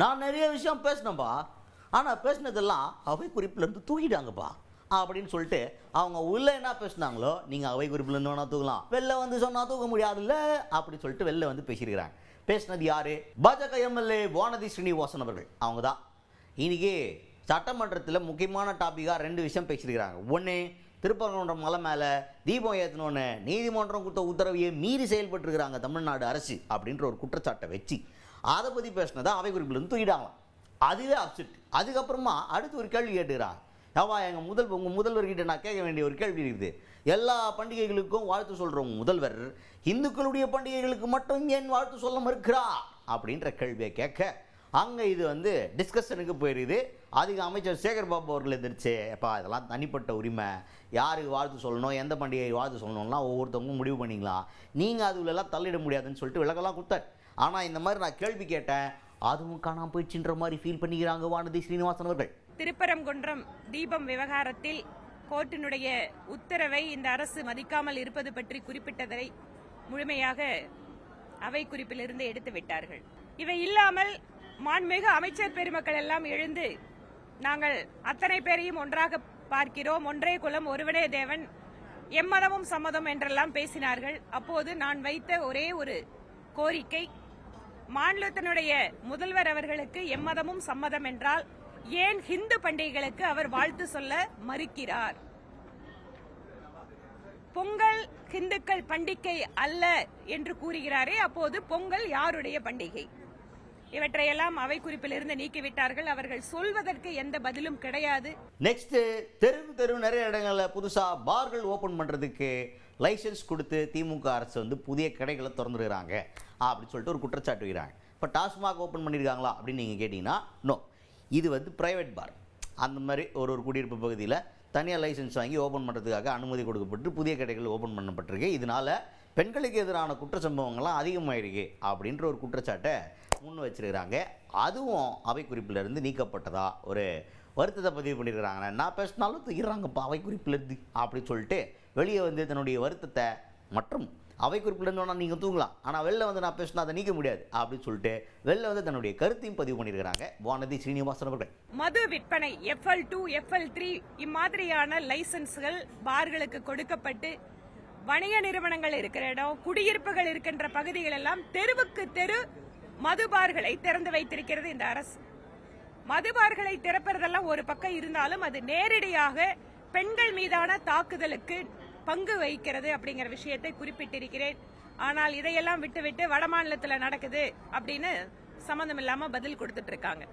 நான் நிறைய விஷயம் பேசினேன்பா, ஆனால் பேசினதெல்லாம் அவை குறிப்பிலேருந்து தூக்கிட்டாங்கப்பா அப்படின்னு சொல்லிட்டு அவங்க உள்ள என்ன பேசினாங்களோ நீங்கள் அவை குறிப்பிலேருந்து வேணா தூக்கலாம், வெளில வந்து சொன்னால் தூக்க முடியாதுல்ல அப்படி சொல்லிட்டு வெளில வந்து பேசியிருக்கிறாங்க. பேசினது யாரு? பாஜக எம்எல்ஏ வானதி ஸ்ரீனிவாசன் அவர்கள். அவங்க தான் இன்னைக்கு சட்டமன்றத்தில் முக்கியமான டாப்பிக்காக 2 விஷயம் பேசியிருக்கிறாங்க. ஒன்று, திருப்பரங்குன்றம் மலை மேலே தீபம் ஏற்றணுன்னு நீதிமன்றம் கொடுத்த உத்தரவையே மீறி செயல்பட்டுருக்கிறாங்க தமிழ்நாடு அரசு அப்படின்ற ஒரு குற்றச்சாட்டை வச்சு அதை பற்றி பேசினதா அவை குறிப்பிலேருந்து தூக்கிட்டாங்களாம். அதுவே அப்செட். அதுக்கப்புறமா அடுத்து ஒரு கேள்வி கேட்டுக்கிறாங்க. ஏவா உங்கள் முதல்வர்கிட்ட நான் கேட்க வேண்டிய ஒரு கேள்வி இருக்குது. எல்லா பண்டிகைகளுக்கும் வாழ்த்து சொல்கிற உங்கள் முதல்வர் இந்துக்களுடைய பண்டிகைகளுக்கு மட்டும் ஏன் வாழ்த்து சொல்ல மறுக்கிறா அப்படின்ற கேள்வியை கேட்க அங்கே இது வந்து டிஸ்கஷனுக்கு போயிடுது. அதுக்கு அமைச்சர் சேகர் பாபு அவர்கள் எதிர்த்து, எப்பா இதெல்லாம் தனிப்பட்ட உரிமை, யாருக்கு வாழ்த்து சொல்லணும், எந்த பண்டிகை வாழ்த்து சொல்லணும்லாம் ஒவ்வொருத்தவங்களும் முடிவு பண்ணிக்கலாம், நீங்கள் அதுலெல்லாம் தள்ளிட முடியாதுன்னு சொல்லிட்டு விளக்கெல்லாம் கொடுத்தார். ஆனால் இந்த மாதிரி நான் கேள்வி கேட்டேன், அதுவும் காணாமல் போயிடுச்சுன்ற மாதிரி ஃபீல் பண்ணிக்கிறாங்க வானதி ஸ்ரீனிவாசன் அவர்கள். திருப்பரங்குன்றம் தீபம் விவகாரத்தில் கோர்ட்டினுடைய உத்தரவை இந்த அரசு மதிக்காமல் இருப்பது பற்றி குறிப்பிட்டதை முழுமையாக அவை குறிப்பிலிருந்து எடுத்து விட்டார்கள். இவை இல்லாமல் மாண்புமிகு அமைச்சர் பெருமக்கள் எல்லாம் எழுந்து நாங்கள் அத்தனை பேரையும் ஒன்றாக பார்க்கிறோம், ஒன்றே குலம் ஒருவனே தேவன், எம்மதமும் சம்மதம் என்றெல்லாம் பேசினார்கள். அப்போது நான் வைத்த ஒரே ஒரு கோரிக்கை, மாநிலத்தினுடைய முதல்வர் அவர்களுக்கு எம்மதமும் சம்மதம் என்றால் ஏன் ஹிந்து பண்டிகைகளுக்கு அவர் வாழ்த்து சொல்ல மறுக்கிறார்? பொங்கல் ஹிந்துக்கள் பண்டிகை அல்ல என்று கூறுகிறாரே, அப்போது பொங்கல் யாருடைய பண்டிகை? இவற்றையெல்லாம் அவை குறிப்பிலிருந்து நீக்கிவிட்டார்கள். அவர்கள் சொல்வதற்கு எந்த பதிலும் கிடையாது. நெக்ஸ்ட், தெரு நிறைய இடங்களில் புதுசாக பார்கள் ஓப்பன் பண்ணுறதுக்கு லைசன்ஸ் கொடுத்து திமுக அரசு வந்து புதிய கடைகளை திறந்துருக்கிறாங்க அப்படின்னு சொல்லிட்டு ஒரு குற்றச்சாட்டு வைக்கிறாங்க. இப்போ டாஸ்மாக் ஓப்பன் பண்ணியிருக்காங்களா அப்படின்னு நீங்கள் கேட்டிங்கன்னா நோ, இது வந்து ப்ரைவேட் பார். அந்த மாதிரி ஒரு குடியிருப்பு பகுதியில் தனியாக லைசன்ஸ் வாங்கி ஓப்பன் பண்ணுறதுக்காக அனுமதி கொடுக்கப்பட்டு புதிய கடைகள் ஓப்பன் பண்ணப்பட்டிருக்கு. இதனால் பெண்களுக்கு எதிரான குற்ற சம்பவங்கள்லாம் அதிகமாகிருக்கு அப்படின்ற ஒரு குற்றச்சாட்டை முன் வச்சிருக்கிறாங்க. அதுவும் அவை குறிப்பிலிருந்து நீக்கப்பட்டதா ஒரு வருத்தத்தை பதிவு பண்ணியிருக்கிறாங்க. நான் பேசினாலும் தூக்கிடுறாங்கப்பா அவை குறிப்பிலிருந்து அப்படின்னு சொல்லிட்டு வெளியே வந்து தன்னுடைய வருத்தத்தை, மற்றும் அவை குறிப்பிலிருந்து வேணால் நீங்கள் தூங்கலாம், ஆனால் வெளில வந்து நான் பேசினா அதை நீக்க முடியாது அப்படின்னு சொல்லிட்டு வெளில வந்து தன்னுடைய கருத்தையும் பதிவு பண்ணியிருக்கிறாங்க வானதி ஸ்ரீனிவாசன் அவர்கள். மது விற்பனை FL2, FL3 இம்மாதிரியான லைசன்ஸ்கள் பார்களுக்கு கொடுக்கப்பட்டு வணிக நிறுவனங்கள் இருக்கிற இடம், குடியிருப்புகள் இருக்கின்ற பகுதிகள் எல்லாம் தெருவுக்கு தெரு மதுபார்களை திறந்து வைத்திருக்கிறது இந்த அரசு. மதுபார்களை திறப்பதெல்லாம் ஒரு பக்கம் இருந்தாலும் அது நேரடியாக பெண்கள் மீதான தாக்குதலுக்கு பங்கு வகிக்கிறது அப்படிங்கிற விஷயத்தை குறிப்பிட்டிருக்கிறேன். ஆனால் இதையெல்லாம் விட்டுவிட்டு வட மாநிலத்தில் நடக்குது அப்படின்னு சம்பந்தம் இல்லாம பதில் கொடுத்துட்டு இருக்காங்க.